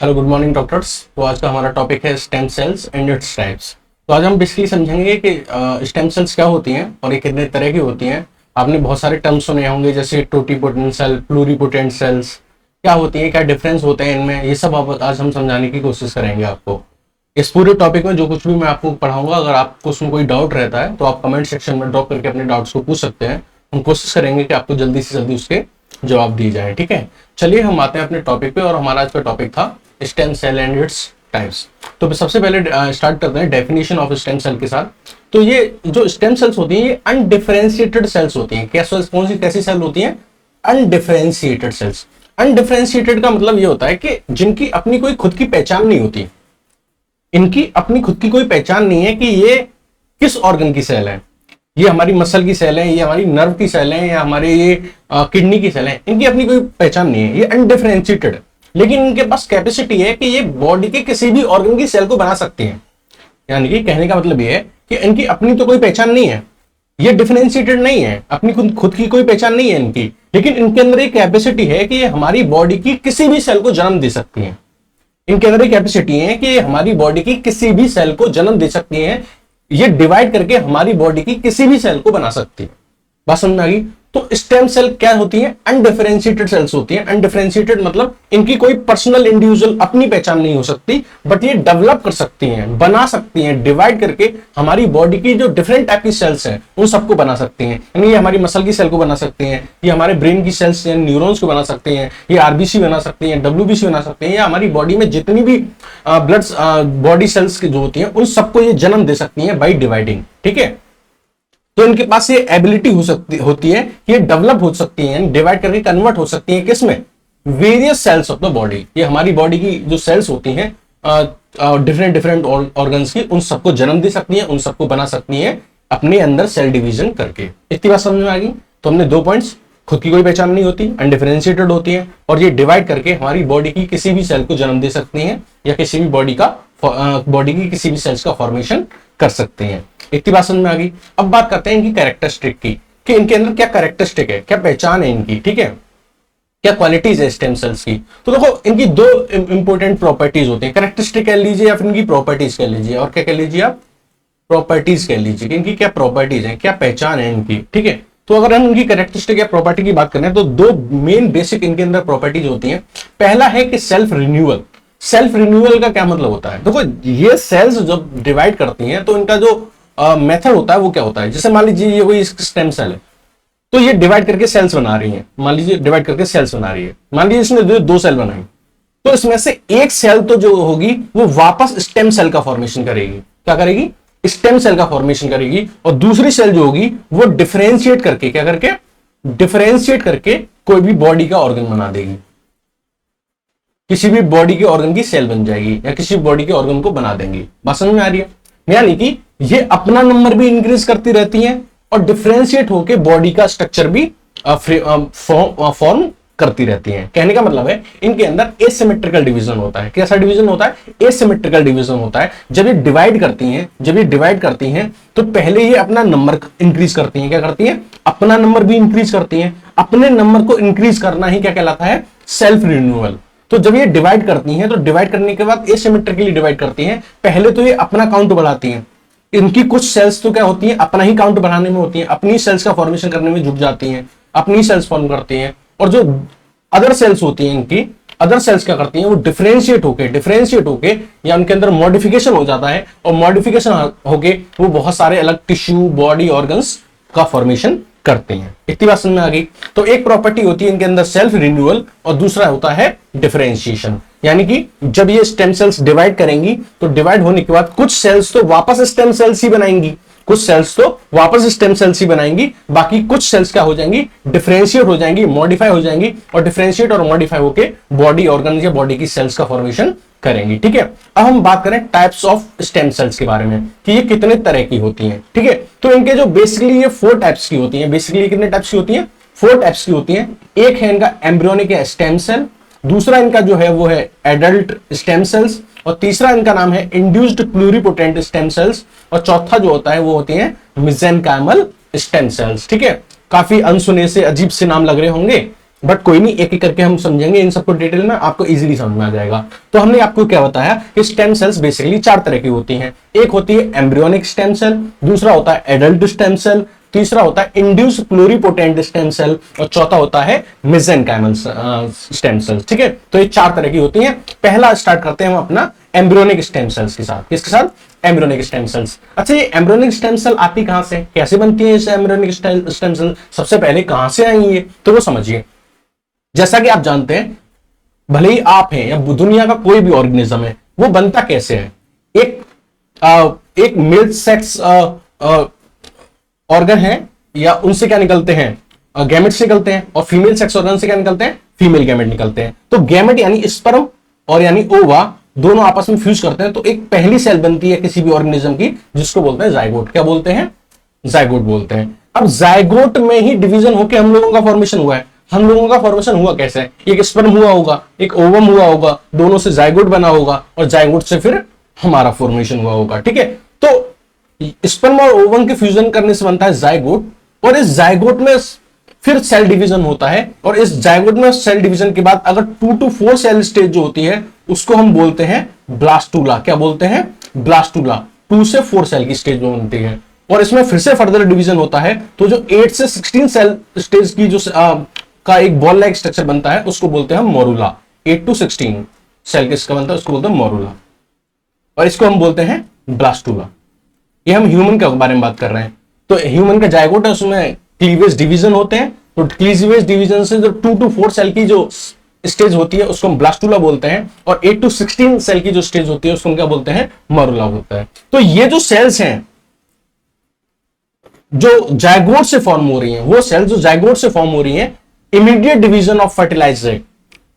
Hello good morning doctors. तो आज का हमारा टॉपिक है stem cells and its types. तो आज हम बेसिकली समझेंगे कि स्टेम सेल्स क्या होती हैं और ये कितने तरह की होती हैं। आपने बहुत सारे टर्म्स सुने होंगे जैसे टोटिपोटेंट सेल, प्लूरिपोटेंट सेल्स, क्या होती है, क्या डिफरेंस होते हैं इनमें, ये सब आज हम समझाने की कोशिश करेंगे आपको। इस पूरे टॉपिक में जो कुछ भी मैं आपको पढ़ाऊंगा, अगर आपको उसमें कोई डाउट रहता है तो आप कमेंट सेक्शन में ड्रॉप करके अपने डाउट्स को पूछ सकते हैं। हम कोशिश करेंगे कि आपको जल्दी से जल्दी उसके जवाब दिए जाए। ठीक है, चलिए हम आते हैं अपने टॉपिक पे। और हमारा आज का टॉपिक था stem cell and its types. तो सबसे पहले स्टार्ट करते हैं डेफिनेशन ऑफ स्टेम सेल के साथ। तो ये जो स्टेम सेल्स होती हैं ये अनडिफरेंशिएटेड सेल्स होती हैं। कैसी सेल होती हैं? Undifferentiated sales. अनडिफरेंशिएटेड का मतलब ये होता है कि जिनकी अपनी कोई खुद की पहचान नहीं होती। इनकी अपनी खुद की कोई पहचान नहीं है कि ये किस ऑर्गन की सेल है, ये हमारी मसल की सेल है, ये हमारी नर्व की सेल है, या हमारे ये किडनी की सेल है। इनकी अपनी कोई पहचान नहीं है, ये अनडिफरेंशिएटेड है। लेकिन इनके पास कैपेसिटी है कि ये बॉडी के किसी भी ऑर्गन की सेल को बना सकती हैं। यानी कि कहने का मतलब ये है कि इनकी अपनी तो कोई पहचान नहीं है, ये डिफरेंशिएटेड नहीं है, अपनी खुद की कोई पहचान नहीं है इनकी, लेकिन इनके अंदर एक कैपेसिटी है कि ये हमारी बॉडी की किसी भी सेल को जन्म दे सकती है। इनके अंदर एक कैपेसिटी है कि ये हमारी बॉडी की किसी भी सेल को जन्म दे सकती है। ये डिवाइड करके हमारी बॉडी की किसी भी सेल को बना सकती है। बात समझ में आ गई? तो स्टेम सेल क्या होती है? अनडिफरेंशिएटेड सेल्स होती हैं। अनडिफरेंशिएटेड मतलब इनकी कोई पर्सनल इंडिविजुअल अपनी पहचान नहीं हो सकती, बट ये डेवलप कर सकती हैं, बना सकती हैं, डिवाइड करके हमारी बॉडी की जो डिफरेंट टाइप की सेल्स हैं उन सबको बना सकती हैं। यानी ये हमारी मसल की सेल को बना सकती हैं, ये हमारे ब्रेन की सेल्स हैं, न्यूरॉन्स को बना सकते हैं, ये आरबीसी बना सकती हैं, डब्ल्यूबीसी बना सकते हैं, या हमारी बॉडी में जितनी भी ब्लड बॉडी सेल्स की जो होती हैं उन सबको ये जन्म दे सकती हैं बाई डिवाइडिंग। ठीक है, तो इनके पास ये एबिलिटी होती है, ये डेवलप हो सकती है, डिवाइड करके कन्वर्ट हो सकती है किसमें? Various cells of the body. ये हमारी बॉडी की जो सेल्स होती हैं डिफरेंट ऑर्गन्स की, उन सबको जन्म दे सकती हैं, उन सबको बना सकती हैं अपने अंदर सेल डिवीजन करके। इतनी बात समझ में आ गई? तो हमने 2 पॉइंट्स, खुद की कोई पहचान नहीं होती, अनडिफरेंशिएटेड होती है, और ये डिवाइड करके हमारी बॉडी की किसी भी सेल को जन्म दे सकती हैं, या किसी भी बॉडी की किसी भी सेल्स का फॉर्मेशन कर सकते हैं। इतनी बात समझ में आ गई? अब बात करते हैं इनकी कैरेक्टरिस्टिक की, कि इनके अंदर क्या कैरेक्टरिस्टिक है, क्या पहचान है इनकी। ठीक है, क्या क्वालिटीज है स्टेम सेल्स की। तो देखो, इनकी 2 इंपॉर्टेंट प्रॉपर्टीज होती हैं, कैरेक्टरिस्टिक कह लीजिए या फिर इनकी प्रॉपर्टीज कह लीजिए, और क्या कह लीजिए आप? प्रॉपर्टीज कह लीजिए कि इनकी क्या प्रॉपर्टीज है, क्या पहचान है इनकी। ठीक है, तो अगर हम इनकी कैरेक्टरिस्टिक या प्रॉपर्टी की बात करें तो 2 मेन बेसिक इनके अंदर प्रॉपर्टीज होती हैं। पहला है कि सेल्फ रिन्यूअल। सेल्फ रिन्यूअल का क्या मतलब होता है? देखो, ये सेल्स जब डिवाइड करती हैं तो इनका जो मेथड होता है वो क्या होता है? जैसे मान लीजिए ये कोई स्टेम सेल है, तो ये डिवाइड करके सेल्स बना रही है। मान लीजिए डिवाइड करके सेल्स बना रही है, मान लीजिए इसने 2 सेल बनाई, तो इसमें से एक सेल तो जो होगी वो वापस स्टेम सेल का फॉर्मेशन करेगी। क्या करेगी? स्टेम सेल का फॉर्मेशन करेगी। और दूसरी सेल जो होगी वो डिफरेंशिएट करके, क्या करके? डिफरेंशिएट करके कोई भी बॉडी का ऑर्गन बना देगी, किसी भी बॉडी के ऑर्गन की सेल बन जाएगी, या किसी बॉडी के ऑर्गन को बना देंगी। बात समझ में आ रही है? यानी कि ये अपना नंबर भी इंक्रीज करती रहती हैं और डिफरेंशिएट होकर बॉडी का स्ट्रक्चर भी फॉर्म करती रहती हैं। कहने का मतलब है इनके अंदर एसिमेट्रिकल डिवीजन होता है। कैसा डिवीजन होता है? एसिमेट्रिकल डिवीजन होता है। जब ये डिवाइड करती हैं तो पहले ये अपना नंबर इंक्रीज करती हैं। क्या करती हैं? अपना नंबर भी इंक्रीज करती हैं। अपने नंबर को इंक्रीज करना ही क्या कहलाता है? Self renewal. तो जब ये डिवाइड करती हैं तो डिवाइड करने के बाद एसिमेट्रिकली डिवाइड करती हैं। पहले तो ये अपना काउंट बढ़ाती हैं। इनकी कुछ सेल्स तो क्या होती हैं? अपना ही काउंट बढ़ाने में होती हैं, अपनी सेल्स का फॉर्मेशन करने में जुट जाती हैं, अपनी सेल्स फॉर्म करती हैं। और जो अदर सेल्स होती हैं, इनकी अदर सेल्स क्या करती हैं? वो डिफरेंशिएट होके या उनके अंदर मॉडिफिकेशन हो जाता है, और मॉडिफिकेशन होके वो बहुत सारे अलग टिश्यू, बॉडी ऑर्गन्स का फॉर्मेशन करते हैं। इतनी बात समझ में आ गई? तो एक प्रॉपर्टी होती है इनके अंदर सेल्फ रिन्यूअल, और दूसरा होता है डिफरेंशिएशन। यानी कि जब ये स्टेम सेल्स डिवाइड करेंगी तो डिवाइड होने के बाद कुछ सेल्स तो वापस स्टेम सेल्स ही बनाएंगी, बाकी कुछ सेल्स क्या हो जाएंगी? डिफरेंशिएट हो जाएंगी, मॉडिफाई हो जाएंगी, और डिफरेंशिएट और मॉडिफाई होके बॉडी ऑर्गन या बॉडी की सेल्स का फॉर्मेशन करेंगी। ठीक है, अब हम बात करें टाइप्स ऑफ स्टेम सेल्स के बारे में कि ये कितने तरह की होती हैं। ठीक है, तो इनके जो बेसिकली ये 4 टाइप्स की होती हैं। बेसिकली कितने टाइप्स की होती हैं? 4 टाइप्स की होती हैं। एक है इनका एम्ब्रियोनिक स्टेम सेल, दूसरा इनका जो है वो है एडल्ट स्टेम सेल्स, और तीसरा इनका नाम है इंड्यूस्ड प्लूरिपोटेंट स्टेम सेल्स, और चौथा जो होता है वो होती है मेसेनकाइमल स्टेम सेल्स। ठीक है, काफी अनसुने से अजीब से नाम लग रहे होंगे, बट कोई नहीं, एक एक करके हम समझेंगे इन सबको डिटेल में, आपको इजीली समझ में आ जाएगा। तो हमने आपको क्या बताया कि स्टेम सेल्स बेसिकली 4 तरह की होती हैं। एक होती है एम्ब्रियोनिक स्टेम सेल, दूसरा होता है एडल्ट स्टेम सेल, तीसरा होता है इंड्यूस प्लूरिपोटेंट स्टेम सेल, और चौथा होता है मेसेनकाइमल स्टेम सेल। ठीक है, तो ये 4 तरह की होती हैं। पहला स्टार्ट करते हैं हम अपना एम्ब्रियोनिक स्टेम सेल्स के साथ। किसके साथ? Embryonic stem sales. अच्छा, ये एम्ब्रियोनिक स्टेम सेल आती कहां से, कैसे बनती है ये एम्ब्रियोनिक स्टेम सेल, सबसे पहले कहां से आई है, तो वो समझिए। जैसा कि आप जानते हैं, भले ही आप हैं या दुनिया का कोई भी ऑर्गेनिज्म है, वो बनता कैसे है। एक मेल सेक्स ऑर्गन है, या उनसे क्या निकलते हैं, गैमेट्स निकलते हैं, और फीमेल सेक्स ऑर्गन से क्या निकलते हैं, फीमेल गैमेट निकलते हैं। तो गैमेट यानी स्पर्म और यानी ओवा दोनों आपस में फ्यूज करते हैं, तो एक पहली सेल बनती है किसी भी ऑर्गेनिज्म की, जिसको बोलते हैं जाइगोट। क्या बोलते हैं? जाइगोट बोलते हैं। अब जाइगोट में ही डिवीजन होकर हम लोगों का फॉर्मेशन हुआ है। हम लोगों का फॉर्मेशन हुआ कैसे? एक स्पर्म हुआ होगा, एक ओवम हुआ होगा, दोनों से जाइगोट बना होगा, और जाइगोट से फिर हमारा फॉर्मेशन हुआ होगा। ठीक है, तो स्पर्म और ओवम के फ्यूजन करने से बनता है जाइगोट, और इस जाइगोट में फिर सेल डिवीजन होता है, और इस जाइगोट में सेल डिवीजन के बाद अगर 2 to 4 सेल स्टेज जो होती है, उसको हम बोलते हैं ब्लास्टूला। क्या बोलते हैं? ब्लास्टूला। 2 से 4 सेल की स्टेज बनती है, और इसमें फिर से फर्दर डिवीजन होता है, तो जो 8 से 16 सेल स्टेज की जो का एक बॉल लाइक स्ट्रक्चर बनता है, उसको बोलते हैं मोरूला। 8 to 16 सेल किसका बनता है, उसको बोलते हैं मोरूला, और इसको हम बोलते हैं ब्लास्टूला। ये हम ह्यूमन के बारे में बात कर रहे हैं। तो ह्यूमन का जाइगोट है, उसमें क्लीवेज डिवीजन होते हैं, तो क्लीवेज डिवीजन से जो 2 to 4 सेल की जो स्टेज होती है, उसको हम ब्लास्टूला बोलते हैं, और 8 to 16 सेल की जो स्टेज होती है, उसको हम क्या बोलते हैं, मोरूला बोलते हैं। तो ये जो सेल्स हैं जो जाइगोट से फॉर्म हो रही हैं, वो सेल्स जो जाइगोट से फॉर्म हो रही हैं, immediate division of fertilized egg,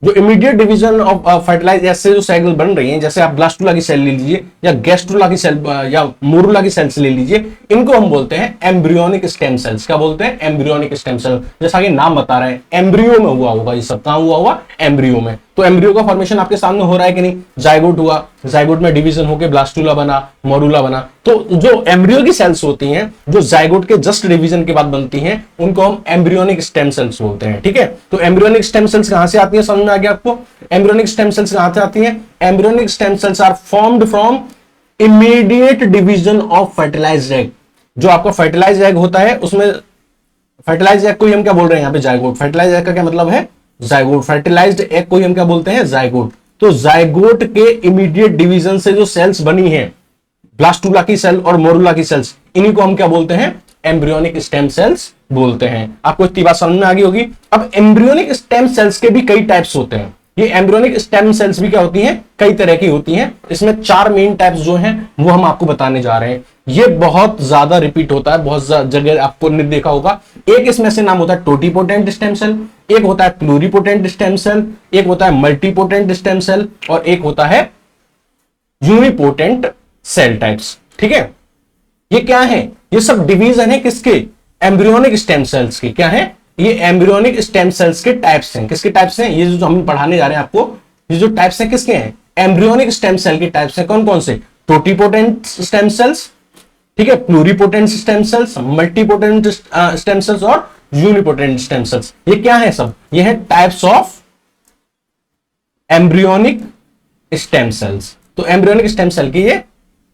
जो immediate division of fertilize egg से जो सेल बन रही हैं, जैसे आप ब्लास्टूला की सेल ले लीजिए, या गैस्ट्रूला की सेल, या मोरूला की सेल्स ले लीजिए, इनको हम बोलते हैं एम्ब्रियोनिक स्टेम सेल्स। क्या बोलते हैं? Embryonic stem cell. जैसा कि नाम बता रहे हैं, एम्ब्रियो में हुआ होगा ये सब। कहां हुआ होगा? एम्ब्रियो में। तो एम्ब्रियो का फॉर्मेशन आपके सामने हो रहा है कि नहीं? जाइगोट हुआ, जाइगोट में डिवीजन होकर ब्लास्टूला बना, मोरूला बना। तो जो एम्ब्रियो की सेल्स होती हैं, जो जाइगोट के जस्ट डिवीजन के बाद बनती हैं, उनको हम एम्ब्रियोनिक स्टेम सेल्स बोलते हैं। ठीक है, तो एम्ब्रियोनिक स्टेम सेल्स कहां से आती है, समझ में आ गया आपको? एम्ब्रियोनिक स्टेम सेल्स कहां से आती हैं? Embryonic stem cells are formed from immediate division of fertilized egg. जो आपका फर्टिलाइज्ड एग होता है, उसमें फर्टिलाइज्ड एग को ही हम क्या बोल रहे हैं यहाँ पे? जाइगोट। फर्टिलाइज्ड एग का क्या मतलब है? जाइगोट। फर्टिलाइज्ड एग को ही हम क्या बोलते हैं? जाइगोट। तो जाइगोट के इमीडिएट डिवीजन से जो सेल्स बनी है, ब्लास्टूला की सेल और मोरूला की सेल्स, इन्हीं को हम क्या बोलते हैं? एम्ब्रियोनिक स्टेम सेल्स बोलते हैं। आपको इतनी बात समझ में आ गई होगी। अब एम्ब्रियोनिक स्टेम सेल्स के भी कई टाइप्स होते हैं। ये एम्ब्रियोनिक स्टेम सेल्स भी क्या होती हैं? कई तरह की होती हैं। इसमें 4 मेन टाइप्स जो हैं वो हम आपको बताने जा रहे हैं। ये बहुत ज्यादा रिपीट होता है, बहुत जगह आपको नहीं देखा होगा। एक इसमें से नाम होता है टोटीपोटेंट स्टेम सेल, एक होता है प्लूरिपोटेंट स्टेम सेल, एक होता है मल्टीपोटेंट स्टेम सेल, और एक होता है यूनिपोटेंट सेल टाइप्स। ठीक है, ये क्या है? ये सब डिवीजन है किसके? एम्ब्रियोनिक स्टेम सेल्स के। क्या है? ये एम्ब्रियोनिक स्टेम सेल्स के टाइप्स हैं। किसके टाइप्स हैं? ये जो हम पढ़ाने जा रहे हैं आपको, ये जो टाइप्स हैं किसके हैं? एम्ब्रियोनिक स्टेम सेल के टाइप्स हैं। कौन कौन से? टोटीपोटेंट स्टेम सेल्स, ठीक है, pluripotent stem cells, multipotent stem sales और यूनिपोटेंट स्टेम सेल्स। ये क्या है सब? ये है types of embryonic stem sales. तो एम्ब्रियोनिक स्टेम सेल के ये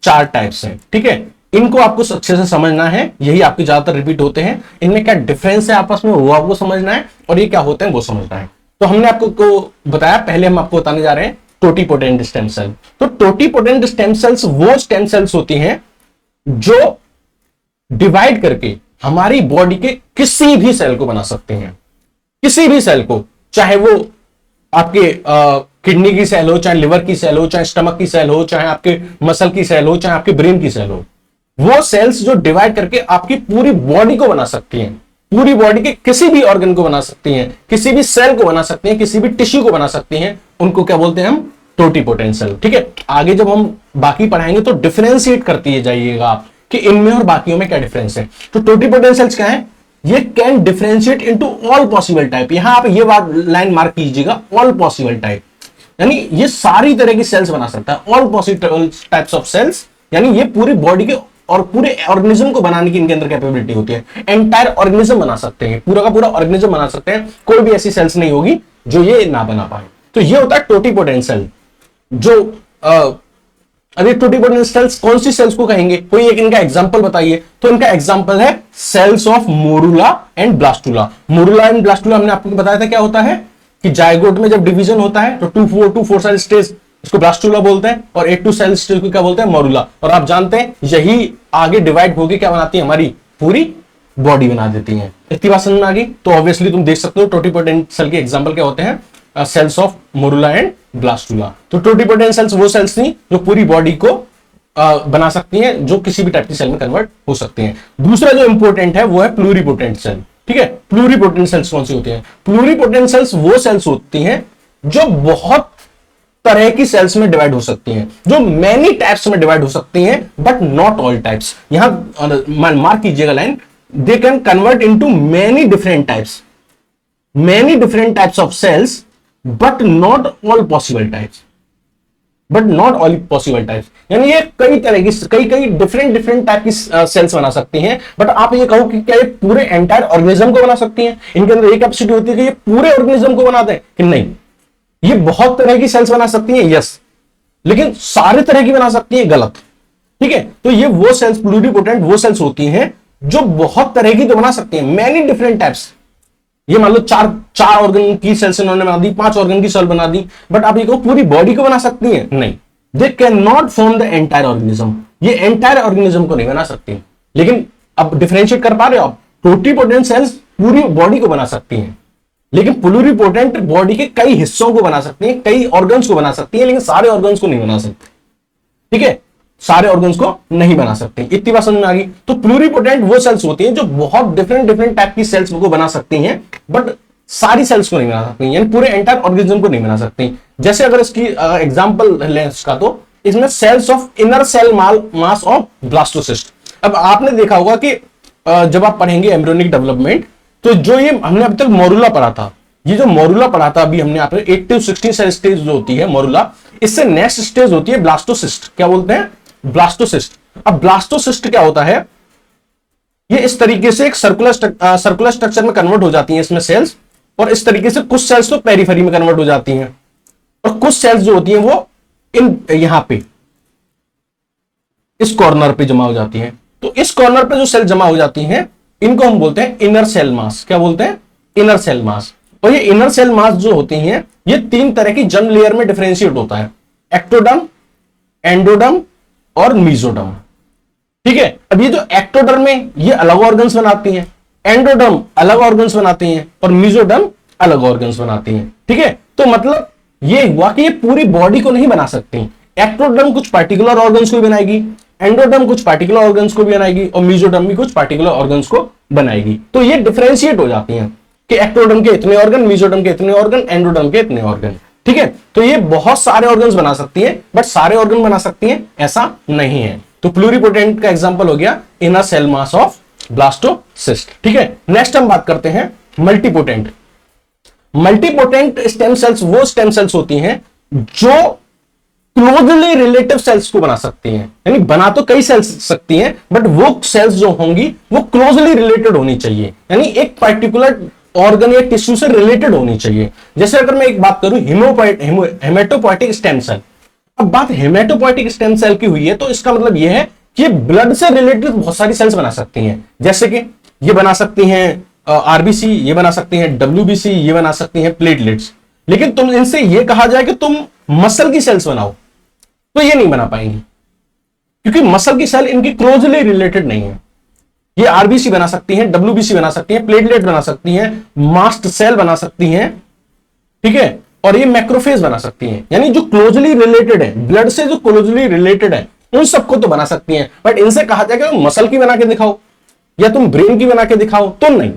4 टाइप्स हैं। ठीक है, इनको आपको अच्छे से समझना है, यही आपके ज्यादातर रिपीट होते हैं। इनमें क्या डिफरेंस है आपस में, वो आपको समझना है, और ये क्या होते हैं वो समझना है। तो हमने आपको बताया, पहले हम आपको बताने जा रहे हैं टोटीपोटेंट स्टेम सेल। तो टोटीपोटेंट स्टेम सेल्स वो स्टेम सेल्स होती हैं जो डिवाइड करके हमारी बॉडी के किसी भी सेल को बना सकते हैं। किसी भी सेल को, चाहे वो आपके किडनी की सेल हो, चाहे लिवर की सेल हो, चाहे स्टमक की सेल हो, चाहे आपके मसल की सेल हो, चाहे आपके ब्रेन की सेल हो, वो सेल्स जो डिवाइड करके आपकी पूरी बॉडी को बना सकती हैं, पूरी बॉडी के किसी भी ऑर्गन को बना सकती हैं, किसी भी सेल को बना सकती हैं, किसी भी टिश्यू को बना सकती हैं, उनको क्या बोलते हैं हम? Totipotent cell. ठीक है, आगे जब हम बाकी पढ़ाएंगे तो डिफरेंशिएट करती जाइएगा आप कि इनमें और बाकियों में क्या डिफरेंस है। तो टोटीपोटेंट सेल्स क्या है? ये can differentiate into all possible type. यहां आप ये लाइन मार्क कीजिएगा, ऑल पॉसिबल टाइप, यानी ये सारी तरह की सेल्स बना सकता है। All possible types of cells, यानी ये पूरी बॉडी के और पूरे ऑर्गेनिज्म को बनाने की इनके अंदर कैपेबिलिटी होती है। एंटायर ऑर्गेनिज्म बना सकते हैं, पूरा का पूरा ऑर्गेनिज्म बना सकते हैं, कोई भी ऐसी सेल्स नहीं होगी जो ये ना बना पाए। तो ये होता है टोटीपोटेंट सेल। जो अभी टोटीपोटेंट सेल्स कौन सी सेल्स को कहेंगे, कोई एक इनका एग्जांपल बताइए। तो इनका एग्जांपल है cells of morula and blastula. Morula and blastula हमने आपको बताया था क्या होता है कि जायगोट में जब डिवीजन होता है तो 2 सेल स्टेज इसको ब्लास्टुला बोलते हैं और 8 सेल स्टेज को क्या बोलते हैं, मोरूला। और आप जानते हैं यही आगे डिवाइड होकर क्या बनाती है, हमारी पूरी बॉडी बना देती है। इतनी बात समझ में आ गई। तो ऑब्वियसली तुम देख सकते हो टोटीपोटेंट सेल के एग्जांपल क्या होते हैं, cells of morula and blastula. तो टोटीपोटेंट सेल्स वो सेल्स थी जो पूरी बॉडी को बना सकती हैं, जो किसी भी टाइप की सेल में कन्वर्ट हो सकती हैं। दूसरा जो इंपॉर्टेंट है वो है प्लूरीपोटेंट सेल। ठीक है, प्लूरीपोटेंट सेल्स कौन सी होती हैं? प्लूरीपोटेंट सेल्स वो सेल्स होती हैं जो बहुत तरह की सेल्स में डिवाइड हो सकती हैं, जो मैनी टाइप्स में डिवाइड हो सकती हैं, बट नॉट ऑल टाइप्स। यहां मार्क कीजिएगा line, they can convert into many different types of cells but not all possible types. यानी ये कई तरह की कई डिफरेंट टाइप की सेल्स बना सकती हैं। बट आप ये कहो कि क्या ये पूरे एंटायर ऑर्गेनिज्म को बना सकती हैं? इनके अंदर एक कैपेसिटी होती है कि ये पूरे ऑर्गेनिज्म को बना दें कि नहीं। ये बहुत तरह की सेल्स बना सकती हैं, यस, लेकिन सारे तरह की बना सकती हैं, गलत। ठीक है, तो ये वो सेल्स प्लूरीपोटेंट वो सेल्स होती हैं जो बहुत तरह की तो बना सकती हैं, मैनी डिफरेंट टाइप्स। ये मान लो चार ऑर्गन की सेल्स इन्होंने बना दी, 5 ऑर्गन की सेल बना दी, बट आप ये कहो पूरी बॉडी को बना सकती हैं, नहीं। They can not form the entire organism. ये एंटायर ऑर्गेनिज्म को नहीं बना सकती। लेकिन अब डिफरेंशिएट कर पा रहे हो आप, टोटीपोटेंट सेल्स पूरी बॉडी को बना सकती हैं, लेकिन प्लूरीपोटेंट बॉडी के कई हिस्सों को बना सकती हैं, कई ऑर्गन्स को बना सकती हैं, लेकिन सारे ऑर्गन्स को नहीं बना सकती। ठीक है, सारे ऑर्गन्स को नहीं बना सकते। इतनी बात समझ में आ गई। तो प्लूरीपोटेंट वो सेल्स होती हैं जो बहुत डिफरेंट टाइप की सेल्स को बना सकती हैं, बट सारी सेल्स को नहीं बना सकती, यानी पूरे एंटायर ऑर्गेनिज्म को नहीं बना सकती। जैसे अगर इसकी एग्जांपल लें इसका, तो इसमें cells of inner cell mass of blastocyst. अब आपने देखा होगा कि जब आप पढ़ेंगे एम्ब्रियोनिक डेवलपमेंट, तो जो ये हमने अब तक मोरूला पढ़ा था, ये जो मोरूला पढ़ा था अभी हमने आपने 8 to 16 सेल स्टेज जो होती है मोरूला, इससे नेक्स्ट स्टेज होती है ब्लास्टोसिस्ट। क्या बोलते हैं? ब्लास्टोसिस्ट। अब ब्लास्टोसिस्ट क्या होता है, ये इस तरीके से एक सर्कुलर स्ट्रक्चर में कन्वर्ट हो जाती हैं इसमें सेल्स, और इस तरीके से कुछ सेल्स तो पेरिफेरी में कन्वर्ट हो जाती हैं, और कुछ सेल्स जो होती हैं वो इन यहां पे इस कॉर्नर पे जमा हो जाती हैं। तो इस कॉर्नर पे जो सेल जमा हो जाती हैं इनको हम बोलते हैं इनर सेल मास। क्या बोलते हैं? Inner cell mass. और ये इनर सेल मास जो होती हैं ये 3 तरह की जर्म लेयर में डिफरेंशिएट होता है, एक्टोडर्म, एंडोडर्म और मीजोडर्म। ठीक है, अब ये जो एक्टोडर्म में ये अलग ऑर्गन्स बनाती हैं, एंडोडर्म अलग ऑर्गन्स बनाती हैं, और मीजोडर्म अलग ऑर्गन्स बनाती हैं। ठीक है, तो मतलब ये हुआ कि ये पूरी बॉडी को नहीं बना सकती। एक्टोडर्म कुछ पार्टिकुलर ऑर्गन्स को बनाएगी, एंडोडर्म कुछ पार्टिकुलर ऑर्गन्स को भी बनाएगी, और मीजोडर्म भी कुछ पार्टिकुलर ऑर्गन्स को बनाएगी। तो ये डिफरेंशिएट हो जाती हैं कि एक्टोडर्म के इतने ऑर्गन, मीजोडर्म के इतने ऑर्गन, एंडोडर्म के इतने ऑर्गन। ठीक है, तो ये बहुत सारे ऑर्गन्स बना सकती है, बट सारे ऑर्गन बना सकती है ऐसा नहीं है। तो प्लूरीपोटेंट का एग्जांपल हो गया inner cell mass of blastocyst. ठीक है, नेक्स्ट हम बात करते हैं मल्टीपोटेंट। मल्टीपोटेंट स्टेम सेल्स वो स्टेम सेल्स होती हैं जो क्लोजली रिलेटिव सेल्स को बना सकती हैं, यानी बना तो कई सेल्स सकती हैं, बट वो सेल्स जो होंगी वो क्लोजली रिलेटेड होनी चाहिए, यानी एक पर्टिकुलर ऑर्गन या टिश्यू से रिलेटेड होनी चाहिए। जैसे अगर मैं एक बात करूं हेमेटोपोइटिक स्टेम सेल। अब बात हेमेटोपोइटिक स्टेम सेल की हुई है, तो इसका मतलब यह है कि ब्लड से रिलेटेड बहुत सारी सेल्स बना सकती हैं। जैसे कि ये बना सकती हैं आरबीसी, ये बना सकती हैं डब्ल्यूबीसी, ये बना सकती हैं प्लेटलेट्स। लेकिन तुम इनसे ये कहा जाए कि तुम मसल की सेल्स बनाओ, तो ये नहीं बना पाएंगी, क्योंकि मसल की सेल इनकी क्लोजली रिलेटेड नहीं है। ये आरबीसी बना सकती हैं, डब्ल्यूबीसी बना सकती हैं, प्लेटलेट बना सकती हैं, मास्ट सेल बना सकती हैं, ठीक है, और ये मैक्रोफेज बना सकती हैं, यानी जो क्लोजली रिलेटेड है, ब्लड से जो क्लोजली रिलेटेड है उन सबको तो बना सकती हैं। बट इनसे कहा जाए कि तुम मसल की बना के दिखाओ या तुम ब्रेन की बना के दिखाओ, तो नहीं।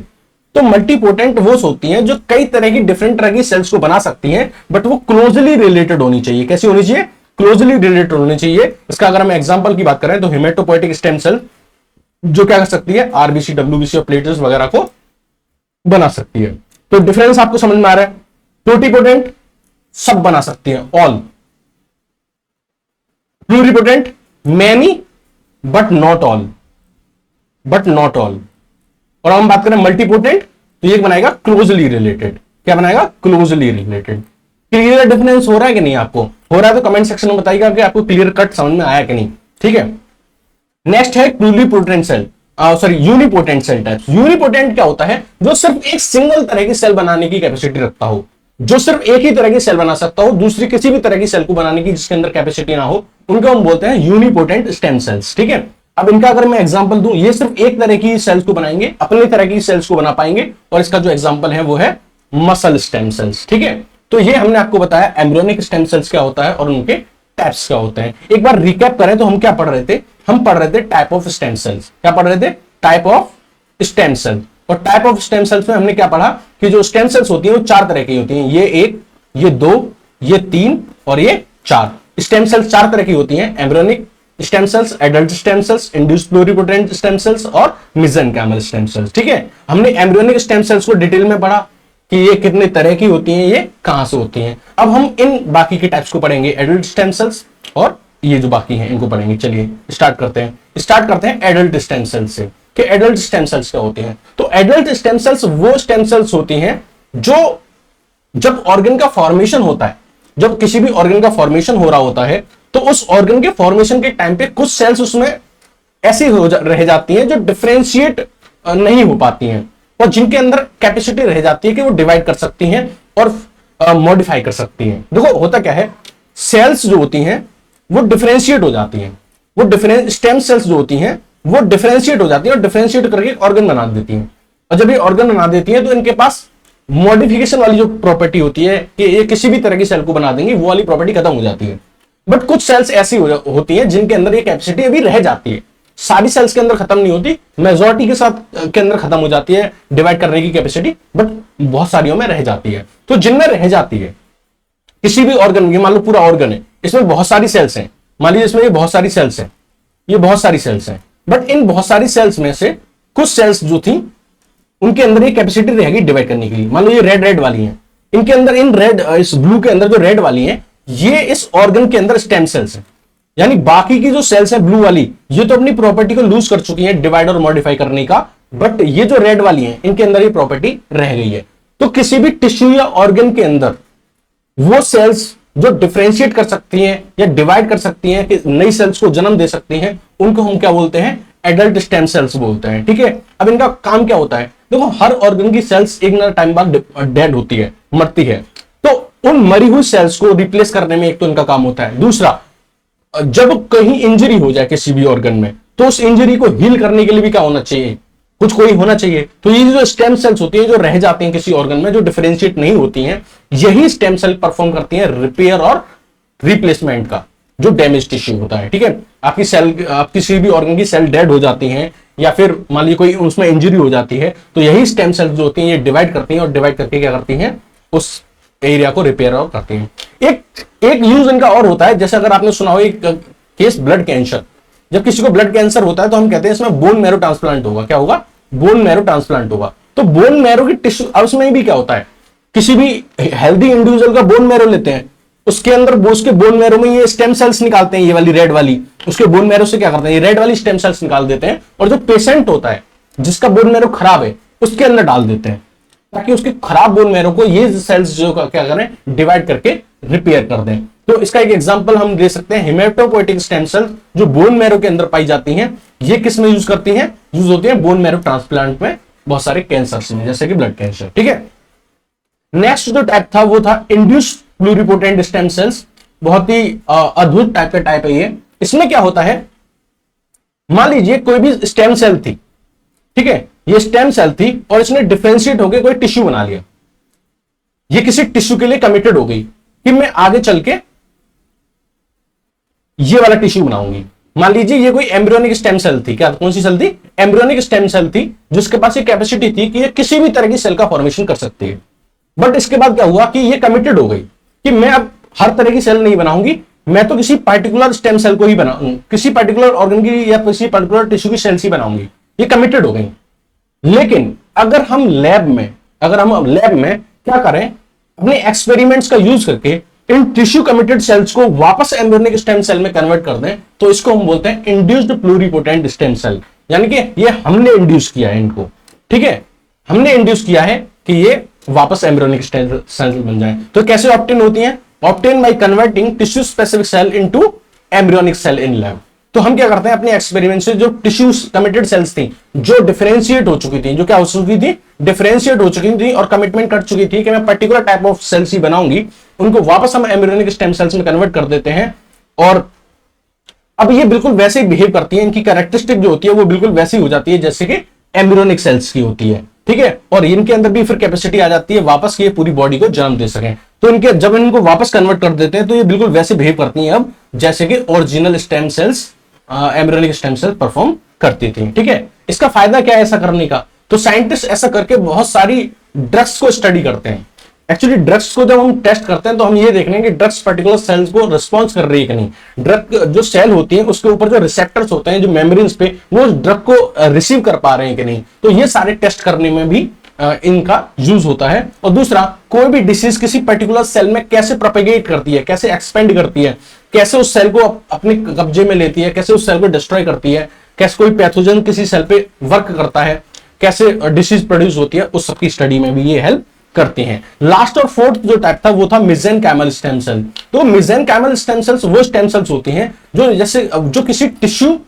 तो मल्टीपोटेंट वो होती हैं जो कई तरह की डिफरेंट तरह की सेल्स को बना सकती हैं, बट वो क्लोजली रिलेटेड होनी चाहिए। कैसी होनी चाहिए? क्लोजली रिलेटेड होनी चाहिए। इसका अगर हम एग्जांपल की बात करें तो हेमेटोपोइटिक स्टेम सेल जो क्या कर सकती है, आरबीसी, डब्ल्यूबीसी और प्लेटलेट्स वगैरह को बना सकती है। तो डिफरेंस आपको समझ में आ रहा है? टोटीपोटेंट सब बना सकती है, all. Pluripotent many but not all, but not all. और हम बात करें मल्टीपोटेंट, तो ये बनाएगा क्लोजली रिलेटेड। क्या बनाएगा? Closely related. क्लियर डिफरेंस हो रहा है कि नहीं? आपको हो रहा है तो कमेंट सेक्शन में बताइएगा कि आपको क्लियर कट समझ में आया कि नहीं। ठीक है, नेक्स्ट है pluripotent cell, sorry unipotent cell types. Unipotent क्या होता है? जो सिर्फ एक सिंगल तरह की सेल बनाने की कैपेसिटी रखता हो, जो सिर्फ एक ही तरह की सेल बना सकता हो, दूसरी किसी भी तरह की सेल को बनाने की जिसके अंदर कैपेसिटी ना हो, उनको हम बोलते हैं यूनिपोटेंट स्टेम सेल्स। ठीक है, अब इनका अगर मैं एग्जांपल दूं, ये सिर्फ एक तरह की सेल्स को बनाएंगे, अपनी तरह की सेल्स को बना पाएंगे, और इसका जो एग्जांपल है वो है मसल स्टेम सेल्स। ठीक है, तो ये हमने आपको बताया एम्ब्रियोनिक स्टेम सेल्स क्या होता है और उनके टाइप्स क्या होते हैं। एक बार रिकैप करें तो हम क्या पढ़ रहे थे? हम पढ़ रहे थे टाइप ऑफ स्टेम सेल्स। क्या पढ़ रहे थे? Type of stem cell. और टाइप ऑफ स्टेम सेल्स में हमने क्या पढ़ा कि जो स्टेम सेल्स होती हैं वो चार तरह की होती हैं। ये एक, ये दो, ये तीन और ये चार। स्टेम सेल्स चार तरह की होती हैं, embryonic stem sales, adult stem cells, induced pluripotent stem cells और मेसेंकाइमल स्टेम सेल्स। ठीक है, हमने एम्ब्रियोनिक स्टेम सेल्स को डिटेल में पढ़ा कि ये कितने तरह की होती हैं, ये कहां से होती हैं। अब हम इन बाकी के टाइप्स को पढ़ेंगे, एडल्ट स्टेम सेल्स और ये जो बाकी हैं इनको पढ़ेंगे। चलिए स्टार्ट करते हैं एडल्ट स्टेम सेल्स से कि एडल्ट स्टेम सेल्स क्या होते हैं। तो एडल्ट स्टेम सेल्स वो स्टेम सेल्स होती हैं जो जब ऑर्गन का फॉर्मेशन होता है, जब किसी भी ऑर्गन का फॉर्मेशन हो रहा होता है, तो उस ऑर्गन के फॉर्मेशन के टाइम पे कुछ सेल्स उसमें ऐसी रह जाती हैं जो डिफरेंशिएट नहीं हो पाती हैं, और जिनके अंदर कैपेसिटी रह जाती है कि वो डिवाइड कर सकती हैं और मॉडिफाई कर सकती हैं। देखो होता क्या है, सेल्स जो होती हैं वो डिफरेंशिएट हो जाती हैं, वो स्टेम सेल्स जो होती हैं वो डिफरेंशिएट हो जाती हैं और डिफरेंशिएट करके ऑर्गन बना देती हैं। और जब ये ऑर्गन बना देती हैं तो इनके पास मॉडिफिकेशन वाली जो प्रॉपर्टी होती है कि ये किसी भी तरह की सेल को बना देंगी, वो वाली प्रॉपर्टी खत्म हो जाती है। बट कुछ सेल्स ऐसी होती हैं जिनके अंदर ये कैपेसिटी अभी रह जाती है। सारी सेल्स के अंदर खत्म नहीं होती, मेजॉरिटी के साथ के अंदर खत्म हो जाती है डिवाइड करने की कैपेसिटी, बट बहुत सारियों में रह जाती है। तो जिनमें रह जाती है किसी भी ऑर्गन, ये मान लो पूरा ऑर्गन है, इसमें बहुत सारी सेल्स हैं, मान लीजिए इसमें ये बहुत सारी सेल्स हैं, ये बहुत सारी सेल्स हैं, बट इन बहुत सारी सेल्स में से कुछ सेल्स जो थी उनके अंदर ये कैपेसिटी रहेगी डिवाइड करने के लिए। मान लो ये रेड रेड वाली हैं, इनके अंदर इन रेड, इस ब्लू के अंदर जो रेड वाली हैं, ये इस ऑर्गन के अंदर स्टेम सेल्स हैं। यानी बाकी की जो सेल्स है ब्लू वाली, ये तो अपनी प्रॉपर्टी को लूज कर चुकी है डिवाइड और मॉडिफाई करने का, बट ये जो रेड वाली हैं इनके अंदर ये प्रॉपर्टी रह गई है। तो किसी भी टिश्यू या ऑर्गन के अंदर वो सेल्स जो डिफरेंशिएट कर सकती हैं या डिवाइड कर सकती हैं, कि नई सेल्स को जन्म दे सकती हैं, उनको हम क्या बोलते हैं? एडल्ट स्टेम सेल्स बोलते हैं। ठीक है, अब इनका काम क्या होता है? देखो हर ऑर्गन की सेल्स एक ना टाइम बाद डेड होती है, मरती है, तो उन मरी हुई सेल्स को रिप्लेस करने में एक तो इनका काम होता है। दूसरा, जब कहीं इंजरी हो जाए किसी भी ऑर्गन में, तो उस इंजरी को हील करने के लिए भी क्या होना चाहिए? कुछ कोई होना चाहिए। तो ये जो स्टेम सेल्स होती है जो रह जाती हैं किसी ऑर्गन में, जो डिफरेंशिएट नहीं होती हैं, यही स्टेम सेल परफॉर्म करती हैं रिपेयर और रिप्लेसमेंट का जो डैमेज टिश्यू होता है। ठीक है, आपकी सेल, आप किसी भी ऑर्गन की सेल डेड हो जाती हैं या फिर मान लीजिए कोई उसमें इंजरी हो जाती है, तो यही स्टेम सेल्स जो होती हैं ये डिवाइड करती हैं और डिवाइड करके क्या करती हैं? उस एरिया को रिपेयर और करती हैं। एक यूज इनका और होता है, जैसे अगर आपने सुना हो एक केस ब्लड कैंसर, जब किसी को ब्लड कैंसर होता है तो हम कहते हैं इसमें बोन मैरो ट्रांसप्लांट होगा। क्या होगा? बोन मैरो ट्रांसप्लांट होगा। तो बोन मैरो की टिश्यू, अब उसमें भी क्या होता है, किसी भी हेल्दी इंडिविजुअल का बोन मैरो लेते हैं, उसके अंदर उसके बोन मैरो में ये स्टेम सेल्स निकालते हैं, ये वाली रेड वाली, उसके बोन मैरो से क्या करते हैं? ये रेड वाली स्टेम सेल्स निकाल देते हैं, और जो पेशेंट होता है जिसका बोन मैरो खराब है उसके अंदर डाल देते हैं, ताकि उसके खराब बोन मैरो को ये सेल्स जो क्या करें? डिवाइड करके रिपेयर कर दें। तो इसका एक एग्जांपल हम दे सकते हैं, हेमेटोपोएटिक स्टेम सेल जो बोन मैरो के अंदर पाई जाती हैं, ये किस में यूज करती हैं? यूज होती है बोन मैरो ट्रांसप्लांट में, बहुत सारे कैंसर में, जैसे कि ब्लड कैंसर। ठीक है, नेक्स्ट जो टाइप था वो था इंड्यूस्ड प्लूरिपोटेंट स्टेम सेल्स। बहुत ही अद्भुत टाइप का टाइप है ये। इसमें क्या होता है, मान लीजिए कोई भी स्टेम सेल थी, ठीक है, ये स्टेम सेल थी और इसने डिफरेंशिएट होकर कोई टिश्यू बना लिया। ये किसी टिश्यू के लिए कमिटेड हो गई कि मैं आगे चल के ये वाला टिश्यू बनाऊंगी। मान लीजिए ये कोई एम्ब्रियोनिक स्टेम सेल थी, क्या कौन सी सेल थी? एम्ब्रियोनिक स्टेम सेल थी, जिसके पास ये कैपेसिटी थी कि ये किसी भी तरह की सेल का फॉर्मेशन कर सकती है। बट इसके बाद क्या हुआ कि ये कमिटेड हो गई कि मैं अब हर तरह की सेल नहीं बनाऊंगी, मैं तो किसी पर्टिकुलर स्टेम सेल को ही बनाऊंगी, किसी पर्टिकुलर ऑर्गन की या किसी पर्टिकुलर टिश्यू की सेल्स ही बनाऊंगी। ये कमिटेड हो गई। लेकिन अगर हम लैब में क्या करें, अपने एक्सपेरिमेंट्स का यूज करके इन टिश्यू कमिटेड सेल्स को वापस एम्ब्रियोनिक स्टेम सेल में कन्वर्ट कर दें तो इसको हम बोलते हैं इंड्यूस्ड प्लूरिपोटेंट स्टेम सेल, यानी कि ये हमने इंड्यूस किया है इनको, ठीक है, हमने इंड्यूस किया है कि ये वापस एम्ब्रियोनिक स्टेम सेल बन जाए। तो कैसे ऑब्टेन होती हैं? Obtain by converting tissue specific cell into embryonic cell in lab. तो हम क्या करते हैं अपने एक्सपेरिमेंट से, जो टिश्यू कमिटेड सेल्स थी जो डिफरेंशिएट हो चुकी थी, जो क्या हो चुकी थी, डिफरेंशिएट हो चुकी थी और कमिटमेंट कर चुकी थी कि मैं पर्टिकुलर टाइप ऑफ सेल्स ही बनाऊंगी, उनको वापस हम एम्ब्रियोनिक स्टेम सेल्स में कन्वर्ट कर देते हैं। और अब ये बिल्कुल वैसे ही बिहेव करती है, इनकी कैरेक्टरिस्टिक जो होती है वो बिल्कुल वैसी हो जाती है जैसे कि एम्ब्रियोनिक सेल्स की होती है, ठीक है। और इनके अंदर भी फिर कैपेसिटी आ जाती है वापस ये पूरी बॉडी को जन्म दे सकें। तो इनके जब इनको वापस कन्वर्ट कर देते हैं तो ये बिल्कुल वैसे बिहेव करती हैं अब जैसे कि original stem cells, embryonic stem cell perform करती थी, ठीक है। इसका फायदा क्या है ऐसा करने का? तो साइंटिस्ट ऐसा करके बहुत सारी ड्रग्स को स्टडी करते हैं। एक्चुअली ड्रग्स को जब हम टेस्ट करते हैं तो हम ये देख रहे हैं कि ड्रग्स पर्टिकुलर सेल्स को रिस्पॉन्स कर रही है कि नहीं। ड्रग जो सेल होती है उसके ऊपर जो रिसेप्टर्स होते हैं जो मेम्ब्रेन्स पे, वो ड्रग को रिसीव कर पा रहे हैं कि नहीं। तो ये सारे टेस्ट करने में भी इनका यूज होता है। और दूसरा, कोई भी डिसीज किसी पर्टिकुलर सेल में कैसे प्रोपेगेट करती है, कैसे एक्सपेंड करती है, कैसे उस सेल को अपने कब्जे में लेती है, कैसे उस सेल को डिस्ट्रॉय करती है, कैसे कोई पैथोजन किसी सेल पे वर्क करता है, कैसे डिसीज प्रोड्यूस होती है, उस सबकी स्टडी में भी ये हेल्प करती हैं। लास्ट और फोर्थ जो टाइप था वो था मेसेनकाइमल स्टेम सेल। तो मेसेनकाइमल स्टेम सेल्स वो स्टेम सेल्स होती हैं जो जैसे जो किसी टिश्यू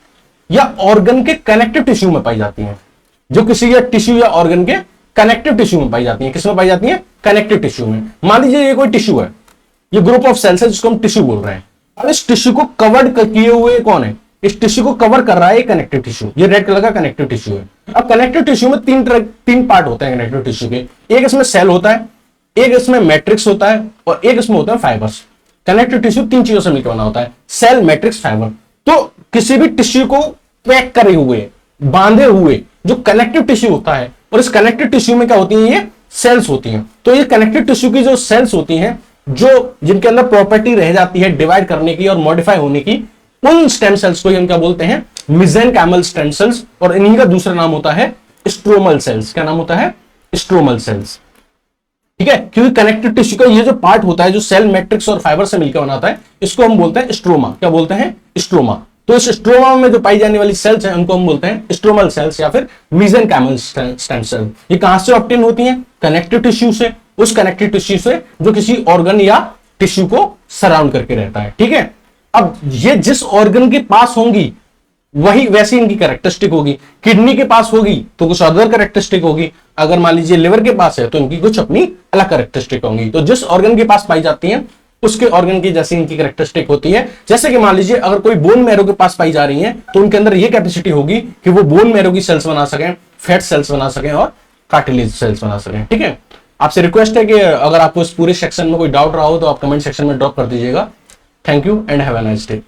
या ऑर्गन के कनेक्टिव टिश्यू में पाई जाती हैं, जो किसी या टिश्यू या ऑर्गन के कनेक्टिव टिश्यू में पाई जाती हैं। किसमें पाई जाती हैं? कनेक्टिव टिश्यू में। मान लीजिए ये कोई टिश्यू है, ये ग्रुप ऑफ सेल्स है जिसको हम टिश्यू बोल रहे हैं। अब इस टिश्यू को कवर्ड किए हुए कौन है? इस टिश्यू को कवर कर रहा है कनेक्टिव टिश्यू, ये रेड कलर का कनेक्टिव टिश्यू है। अब कनेक्टिव टिश्यू में तीन पार्ट होते हैं कनेक्टिव टिश्यू के। एक इसमें सेल होता है, एक इसमें मैट्रिक्स होता है और एक इसमें होता है फाइबर्स। कनेक्टिव टिश्यू तीन चीजों से मिलकर बना होता है, सेल, मैट्रिक्स, फाइबर। तो किसी भी टिश्यू को पैक करे हुए, बांधे हुए जो कनेक्टिव टिश्यू होता है, और इस कनेक्टिव टिश्यू में क्या होती है? ये सेल्स होती हैं। तो ये कनेक्टिव टिश्यू की जो सेल्स होती हैं, जो जिनके अंदर प्रॉपर्टी रह जाती है डिवाइड करने की और मॉडिफाई होने की, उन स्टेम सेल्स को हम क्या बोलते हैं? Mesenchymal stem cells. और इन्हीं का दूसरा नाम होता है स्ट्रोमल सेल्स। क्या नाम होता है? स्ट्रोमल सेल्स, ठीक है। क्योंकि कनेक्टिव टिश्यू का ये जो पार्ट होता है जो सेल, मैट्रिक्स और फाइबर से मिलकर बनाता है, इसको हम बोलते हैं स्ट्रोमा। क्या बोलते हैं? स्ट्रोमा। तो इस स्ट्रोमा में जो पाई जाने वाली सेल्स हैं उनको हम बोलते हैं स्ट्रोमल सेल्स या फिर मेसेनकाइमल स्टेम सेल। ये कहां से ऑब्टेन होती हैं? कनेक्टिव टिश्यू से, उस कनेक्टिव टिश्यू से जो किसी ऑर्गन या टिश्यू को सराउंड करके रहता है, ठीक है। अब ये जिस ऑर्गन के पास होंगी वही वैसी इनकी कैरेक्टरिस्टिक होगी। किडनी के पास होगी तो कुछ अदर कैरेक्टरिस्टिक होगी, अगर मान लीजिए लिवर के पास है तो इनकी कुछ अपनी अलग कैरेक्टरिस्टिक होंगी। तो जिस ऑर्गन के पास पाई जाती हैं उसके ऑर्गन की जैसी इनकी कैरेक्टरिस्टिक होती है। जैसे कि मान लीजिए अगर कोई बोन मैरो के पास पाई जा रही है तो उनके अंदर यह कैपेसिटी होगी कि वो बोन मैरो की सेल्स बना सकें, फैट सेल्स बना सकें और कार्टिलेज सेल्स बना सकें, ठीक है। आपसे रिक्वेस्ट है कि अगर आपको इस पूरे सेक्शन में कोई डाउट रहा हो तो आप कमेंट सेक्शन में ड्रॉप कर दीजिएगा। Thank you and have a nice day.